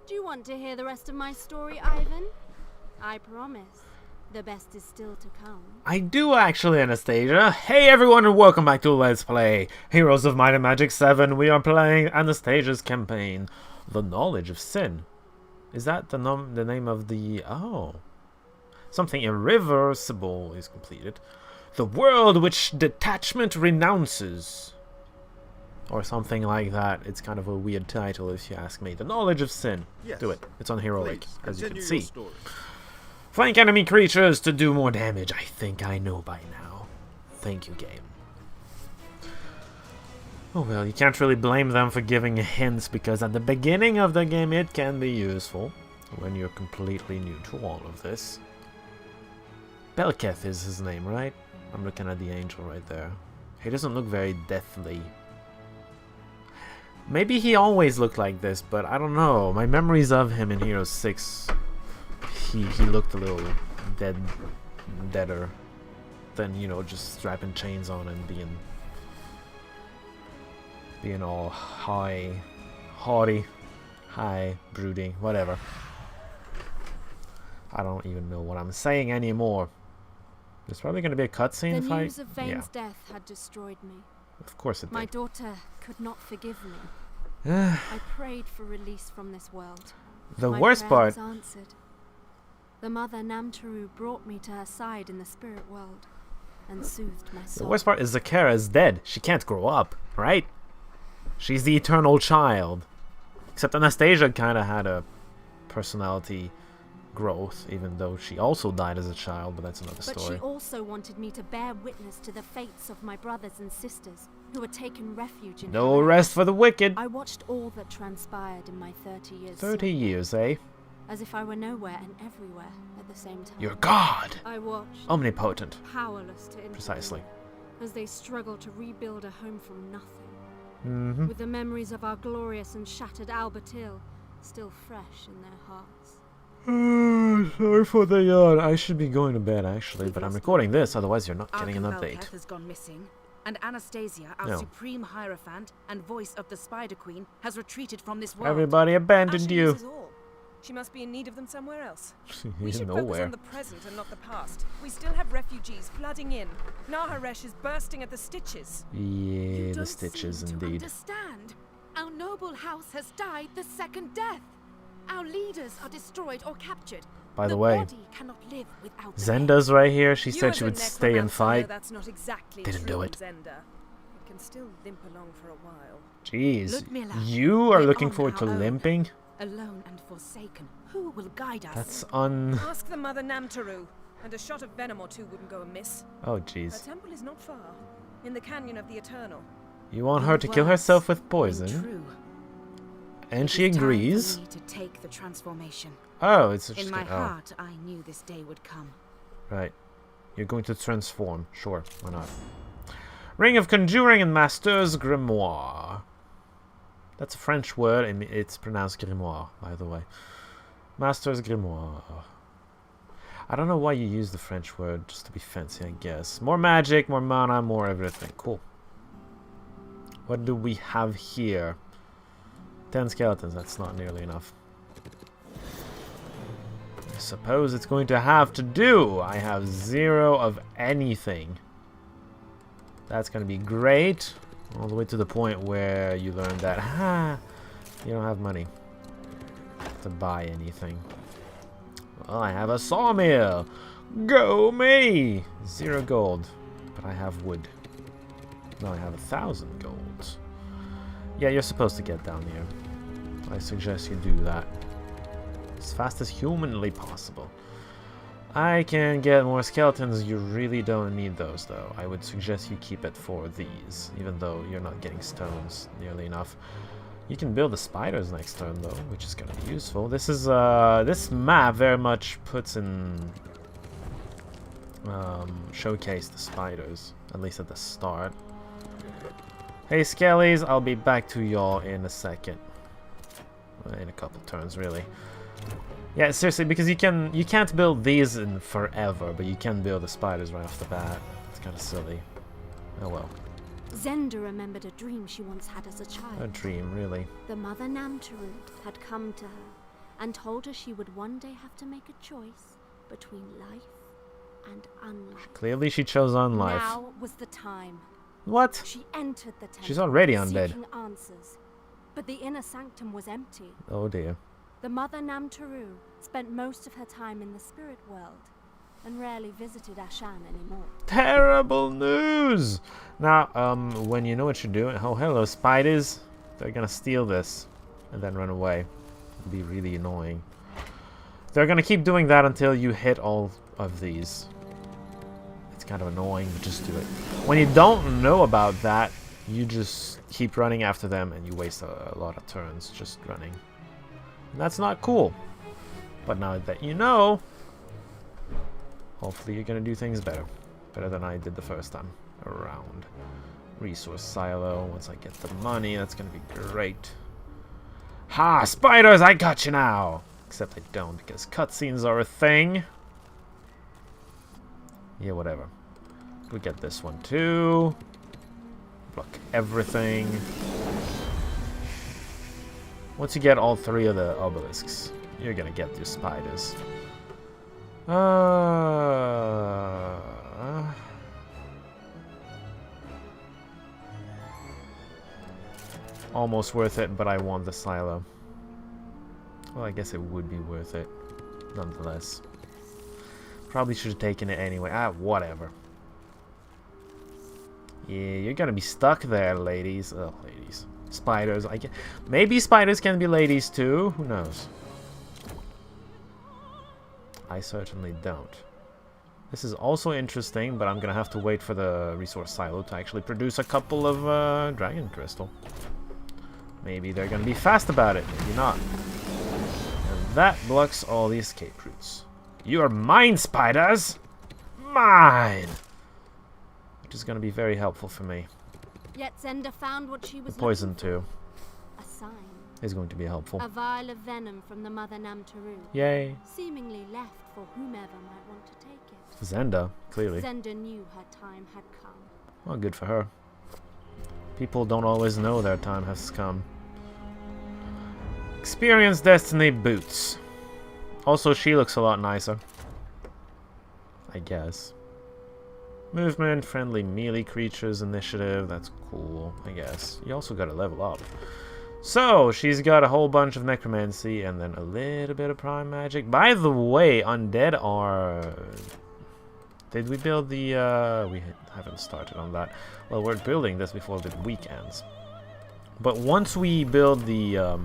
Do you want to hear the rest of my story, Ivan? I promise. The best is still to come. I do actually, Anastasia. Hey everyone and welcome back to Let's Play Heroes of Might and Magic 7. We are playing Anastasia's campaign, The Knowledge of Sin. Is that the name of the... Oh. Something irreversible is completed. The world which detachment renounces. Or something like that. It's kind of a weird title if you ask me. The Knowledge of Sin. Yes. Do it. It's on Heroic, Please, as you can continue see. your story. Flank enemy creatures to do more damage. I think I know by now. Thank you, game. Oh well, you can't really blame them for giving hints, because at the beginning of the game it can be useful when you're completely new to all of this. Belketh is his name, right? I'm looking at the angel right there. He doesn't look very deathly. Maybe he always looked like this, but I don't know. My memories of him in Hero 6, he looked a little deader than, you know, just strapping chains on and being all haughty, high, brooding, whatever. I don't even know what I'm saying anymore. There's probably going to be a cutscene fight. The news of Vane's death had destroyed me. Of course it did. My daughter could not forgive me. I prayed for release from this world. The My worst prayer part... was answered. The mother Namtaru brought me to her side in the spirit world and soothed my soul. The worst part is Zakara is dead. She can't grow up, right? She's the eternal child. Except Anastasia kind of had a personality growth, even though she also died as a child, but that's another story. But she also wanted me to bear witness to the fates of my brothers and sisters who had taken refuge in No her rest for the wicked. I watched all that transpired in my 30 years. 30 years, eh? As if I were nowhere and everywhere at the same time. You're God! I watched, Omnipotent. powerless to intervene, Precisely. as they struggled to rebuild a home from nothing. Mm-hmm. With the memories of our glorious and shattered Albertil still fresh in their hearts. Sorry for the yawn. I should be going to bed, actually, but I'm recording this, otherwise you're not getting an update. Belketh has gone missing, and Anastasia, our supreme hierophant and voice of the Spider Queen, has retreated from this world. Everybody abandoned Ashley you. uses all. She must be in need of them somewhere else. We He's should focus nowhere. on the present and not the past. We still have refugees flooding in. Naharesh is bursting at the stitches. Yeah, You the don't stitches seem to indeed. understand. Our noble house has died the second death. Our leaders are destroyed or captured. By the way, body cannot live without the Zenda's right here. She You said as she a would stay and necromancer know fight. That's not exactly Didn't true, do it. Zenda. It can still limp along for a while. Jeez, Ludmilla, you are we're looking on forward to our own. limping? Alone and forsaken, who will guide us? That's Ask the mother Namtaru, and a shot of venom or two wouldn't go amiss. Oh, Her jeez. temple is not far, in the canyon of the Eternal. You want Your her to kill words herself with ring poison? true. And It she is time for agrees? me to take the transformation. Oh, it's just... In my oh, heart, I knew this day would come. right. You're going to transform. Sure, why not? Ring of Conjuring and Master's Grimoire. That's a French word, and it's pronounced grimoire, by the way. Master's Grimoire. I don't know why you use the French word, just to be fancy, I guess. More magic, more mana, more everything. Cool. What do we have here? 10 skeletons, that's not nearly enough. I suppose it's going to have to do. I have 0 of anything. That's going to be great. All the way to the point where you learn that, you don't have money to buy anything. Well, I have a sawmill. Go me! 0 gold. But I have wood. No, I have 1,000 gold. Yeah, you're supposed to get down here. I suggest you do that as fast as humanly possible. I can get more skeletons. You really don't need those, though. I would suggest you keep it for these, even though you're not getting stones nearly enough. You can build the spiders next turn, though, which is going to be useful. This is this map very much puts in showcase the spiders, at least at the start. Hey, Skellies, I'll be back to y'all in a second. In a couple turns, really. Yeah, seriously, because you can't build these in forever, but you can build the spiders right off the bat. It's kind of silly. Oh well. Zenda remembered a dream she once had as a child. A dream, really. The mother Namtaru had come to her and told her she would one day have to make a choice between life and unlife. Clearly she chose unlife. Now was the time. What? She entered the temple, She's already undead. seeking answers, but the inner sanctum was empty. Oh dear. The mother Namtaru spent most of her time in the spirit world and rarely visited Ashan anymore. Terrible news! Now, when you know what you're doing... Oh, hello, spiders. They're gonna steal this and then run away. It'll be really annoying. They're gonna keep doing that until you hit all of these. It's kind of annoying, but just do it. When you don't know about that, you just keep running after them and you waste a lot of turns just running. And that's not cool. But now that you know, hopefully you're gonna do things better. Better than I did the first time around. Resource silo. Once I get the money, that's gonna be great. Ha! Spiders! I got you now! Except I don't, because cutscenes are a thing. Yeah, whatever. We get this one too. Block everything. Once you get all 3 of the obelisks, you're gonna get your spiders. Almost worth it, but I want the silo. Well, I guess it would be worth it, nonetheless. Probably should have taken it anyway. Ah, whatever. Yeah, you're gonna be stuck there, ladies. Oh, ladies. Spiders. Maybe spiders can be ladies too. Who knows? I certainly don't. This is also interesting, but I'm gonna have to wait for the resource silo to actually produce a couple of dragon crystal. Maybe they're gonna be fast about it. Maybe not. And that blocks all the escape routes. You are mine, spiders! Mine! Which is gonna be very helpful for me. Yet Zenda found what she was The poison looking too for. A sign. is going to be helpful. A vial of venom from the mother Namtaru. Yay. Seemingly left for whomever might want to take it. Zenda, clearly. Zenda knew her time had come. Well, good for her. People don't always know their time has come. Experience Destiny boots. Also, she looks a lot nicer. I guess. Movement, friendly melee creatures initiative. That's cool, I guess. You also gotta level up. So, she's got a whole bunch of necromancy and then a little bit of prime magic. By the way, undead are... Did we build the... We haven't started on that. Well, we're building this before the week ends. But once we build the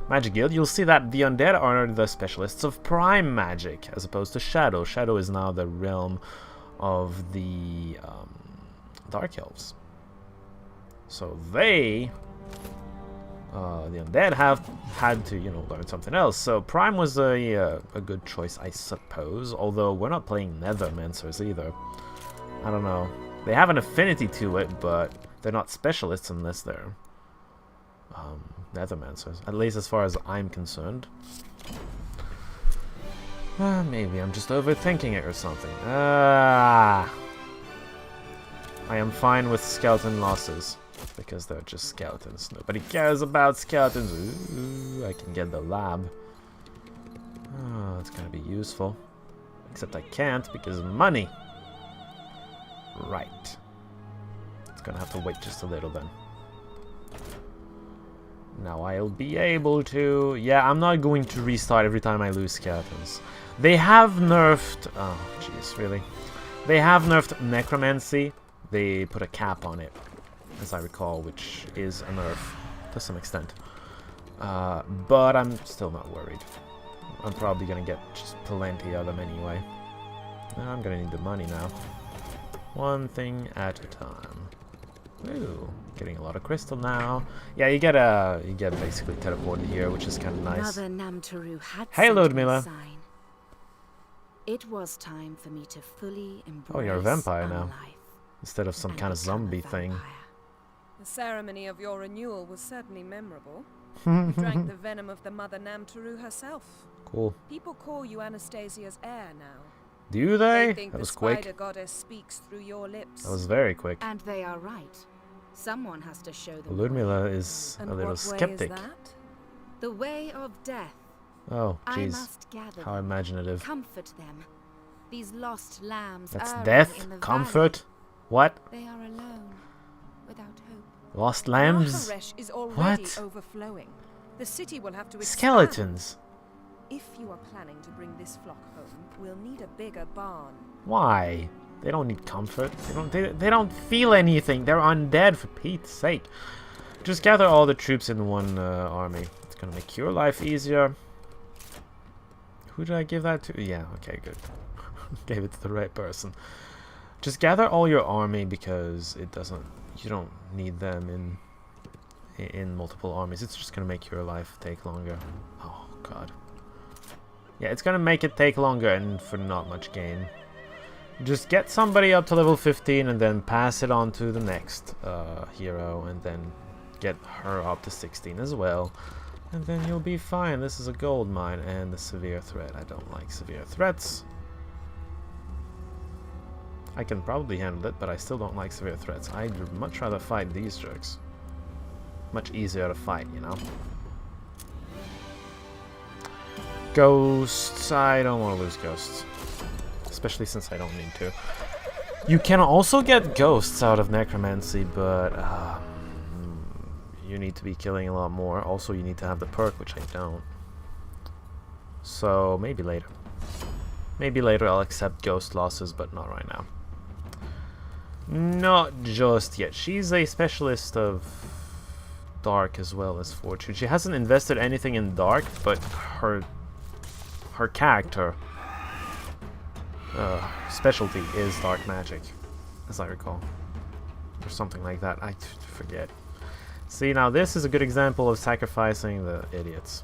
magic guild, you'll see that the undead are the specialists of prime magic, as opposed to shadow. Shadow is now the realm of the Dark Elves. So they... the undead have had to, you know, learn something else. So Prime was a good choice, I suppose. Although we're not playing Nethermancers either. I don't know. They have an affinity to it, but they're not specialists unless they're Nethermancers. At least as far as I'm concerned. Maybe I'm just overthinking it or something. I am fine with skeleton losses. Because they're just skeletons. Nobody cares about skeletons. Ooh, I can get the lab. Oh, it's gonna be useful. Except I can't because of money. Right. It's gonna have to wait just a little then. Now I'll be able to... Yeah, I'm not going to restart every time I lose skeletons. They have nerfed... Oh, jeez, really? They have nerfed necromancy. They put a cap on it, as I recall, which is a nerf to some extent. But I'm still not worried. I'm probably gonna get just plenty of them anyway. I'm gonna need the money now. One thing at a time. Ooh, getting a lot of crystal now. Yeah, you get basically teleported here, which is kind of nice. Mother Namtaru had Hey, sent me a Ludmilla. sign. It was time for me to fully embrace Oh, you're a vampire now, life instead of some and kind of become a zombie thing. vampire. The ceremony of your renewal was certainly memorable. You drank the venom of the mother Namtaru herself. Cool. People call you Anastasia's heir now. Do They they? think That the was spider quick. goddess speaks through your lips. That was very quick. And they are right. Someone has to show them. Ludmilla is And a little what way skeptic. is that? The way of death, Oh, I jeez. must gather How them, imaginative. comfort them. These lost lambs That's erring death? in the Comfort? What? valley. They are alone, without hope. Lost lambs? Naharesh is already What? overflowing. The city will have to expand. Skeletons? If you are planning to bring this flock home, we'll need a bigger barn. Why? They don't need comfort. They don't feel anything. They're undead, for Pete's sake. Just gather all the troops in one army. It's gonna make your life easier. Who did I give that to? Yeah, okay, good. Gave it to the right person. Just gather all your army because it doesn't. You don't need them in multiple armies. It's just gonna make your life take longer. Oh god. Yeah, it's gonna make it take longer and for not much gain. Just get somebody up to level 15 and then pass it on to the next hero and then get her up to 16 as well. And then you'll be fine. This is a gold mine and a severe threat. I don't like severe threats. I can probably handle it, but I still don't like severe threats. I'd much rather fight these jerks. Much easier to fight, you know? Ghosts. I don't want to lose ghosts. Especially since I don't need to. You can also get ghosts out of necromancy, but you need to be killing a lot more. Also, you need to have the perk, which I don't. So, maybe later. Maybe later I'll accept ghost losses, but not right now. Not just yet. She's a specialist of dark as well as fortune. She hasn't invested anything in dark, but her character specialty is dark magic, as I recall. Or something like that. I forget. See, now this is a good example of sacrificing the idiots.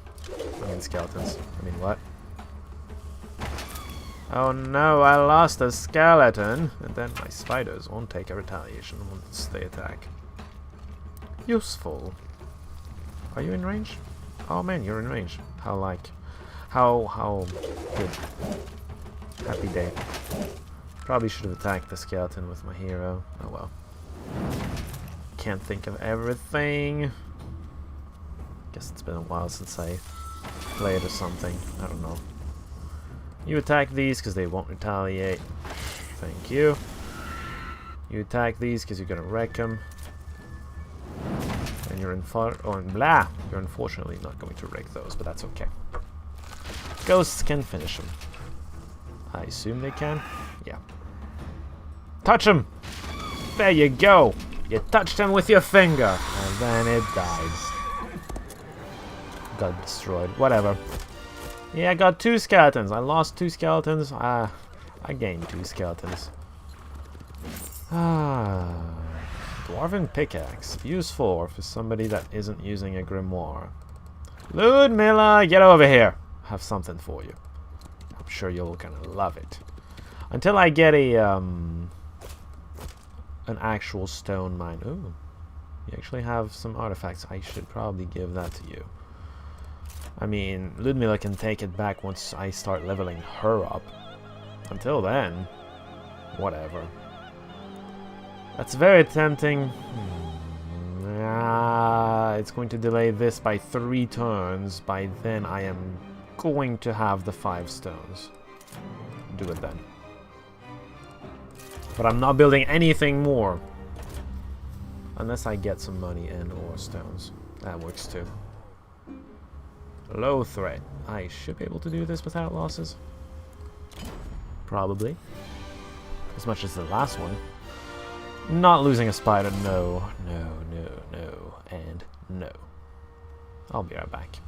I mean skeletons. I mean what? Oh no, I lost a skeleton! And then my spiders won't take a retaliation once they attack. Useful. Are you in range? Oh man, you're in range. How good. Happy day. Probably should have attacked the skeleton with my hero. Oh well. Can't think of everything. Guess it's been a while since I played or something. I don't know. You attack these because they won't retaliate. Thank you. You attack these because you're gonna wreck them. And you're you're unfortunately not going to wreck those, but that's okay. Ghosts can finish them. I assume they can? Yeah. Touch him! There you go! You touched him with your finger! And then it dies. Got destroyed. Whatever. Yeah, I got 2 skeletons. I lost 2 skeletons. I gained 2 skeletons. Dwarven pickaxe. Useful for somebody that isn't using a grimoire. Ludmilla, get over here! Have something for you. I'm sure you're gonna love it. Until I get a an actual stone mine. Ooh, you actually have some artifacts. I should probably give that to you. I mean, Ludmilla can take it back once I start leveling her up. Until then, whatever. That's very tempting. It's going to delay this by 3 turns. By then, I am going to have the 5 stones. Do it then. But I'm not building anything more. Unless I get some money and or stones. That works too. Low threat. I should be able to do this without losses. Probably. As much as the last one. Not losing a spider. No, no, no, no, and no. I'll be right back.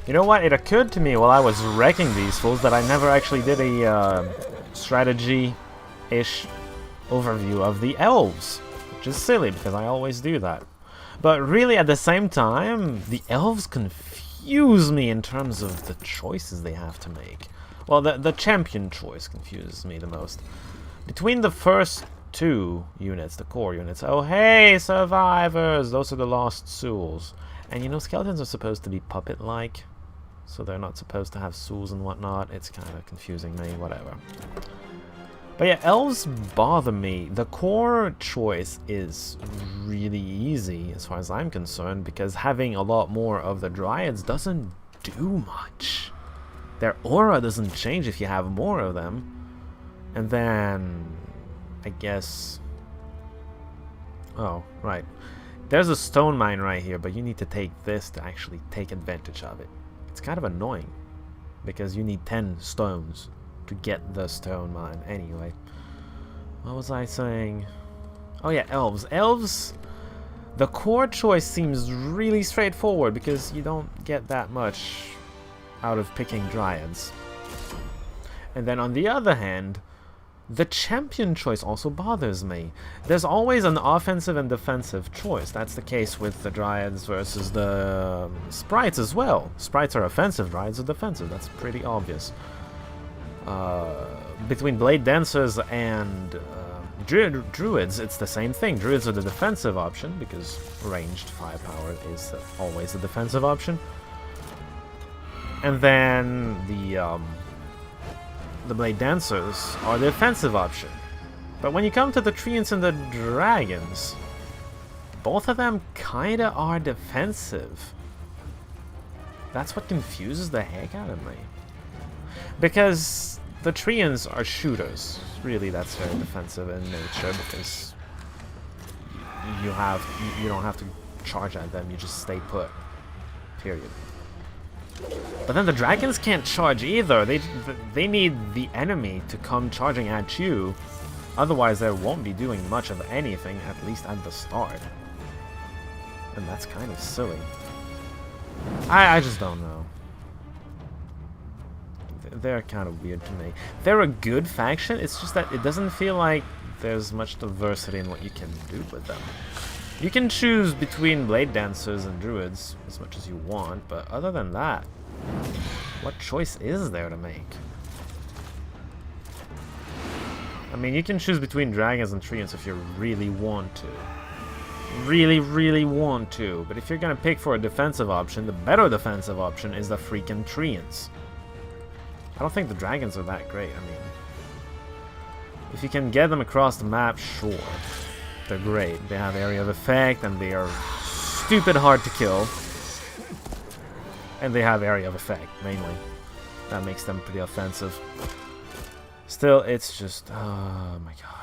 You know what? It occurred to me while I was wrecking these fools that I never actually did a strategy-ish overview of the elves. Which is silly, because I always do that. But really, at the same time, the elves confuse me in terms of the choices they have to make. Well, the champion choice confuses me the most. Between the first 2 units, the core units, oh hey, survivors! Those are the lost souls. And you know, skeletons are supposed to be puppet-like, so they're not supposed to have souls and whatnot. It's kind of confusing me, whatever. But yeah, elves bother me. The core choice is really easy as far as I'm concerned, because having a lot more of the dryads doesn't do much. Their aura doesn't change if you have more of them. And then, I guess... Oh, right. There's a stone mine right here, but you need to take this to actually take advantage of it. It's kind of annoying, because you need 10 stones to get the stone mine anyway. What was I saying? Oh yeah, elves. Elves, the core choice seems really straightforward because you don't get that much out of picking dryads. And then on the other hand, the champion choice also bothers me. There's always an offensive and defensive choice. That's the case with the dryads versus the sprites as well. Sprites are offensive, dryads are defensive. That's pretty obvious. Between blade dancers and druids, it's the same thing. Druids are the defensive option because ranged firepower is always the defensive option. And then the blade dancers are the offensive option. But when you come to the treants and the dragons, both of them kinda are defensive. That's what confuses the heck out of me. Because the treants are shooters. Really, that's very defensive in nature because you don't have to charge at them, you just stay put. Period. But then the dragons can't charge either. They need the enemy to come charging at you. Otherwise, they won't be doing much of anything, at least at the start. And that's kind of silly. I just don't know. They're kind of weird to me. They're a good faction, it's just that it doesn't feel like there's much diversity in what you can do with them. You can choose between blade dancers and druids as much as you want, but other than that, what choice is there to make? I mean, you can choose between dragons and treants if you really want to. Really want to. But if you're gonna pick for a defensive option, the better defensive option is the freaking treants. I don't think the dragons are that great. I mean, if you can get them across the map, sure. They're great. They have area of effect, and they are stupid hard to kill. And they have area of effect, mainly. That makes them pretty offensive. Still, it's just... oh my god.